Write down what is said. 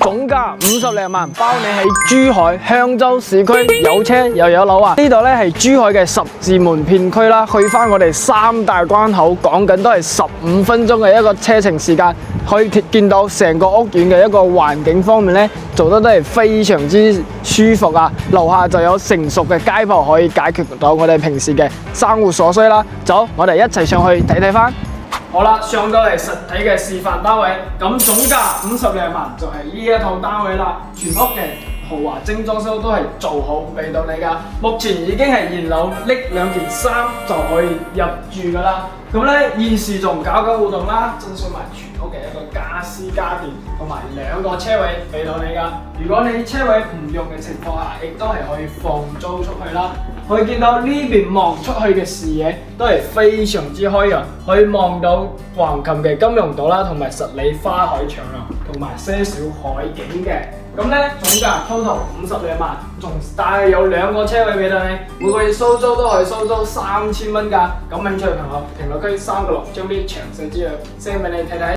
總價50零萬，包你喺珠海、香洲市區有車又有樓啊！呢度咧係珠海嘅十字門片區啦，去翻我哋3大關口，講緊都係15分鐘嘅一個車程時間，可以見到成個屋苑嘅一個環境方面咧，做得都係非常之舒服啊！樓下就有成熟嘅街鋪可以解決到我哋平時嘅生活所需啦。走，我哋一齊上去睇睇翻。好啦，上到嚟實體嘅示範單位，咁總價50零萬就係呢一套單位啦，全屋嘅豪華精裝修都係做好俾到你噶。目前已經係現樓拎2件衫就可以入住噶啦。咁咧現時仲搞緊活動啦，增送埋全屋嘅一個家私家電同埋2個車位俾到你噶。如果你車位唔用嘅情況下，亦都係可以放租出去啦。可以見到呢邊望出去嘅視野都係非常之開揚，可以望到橫琴嘅金融島啦，同埋十里花海長廊，同埋些少海景嘅。咁咧總價 total 50零萬，但係有2個車位俾到你，每個月收租都可以收租3000蚊㗎。感興趣嘅朋友，評論區3個6將啲詳細資料 send 俾你睇睇。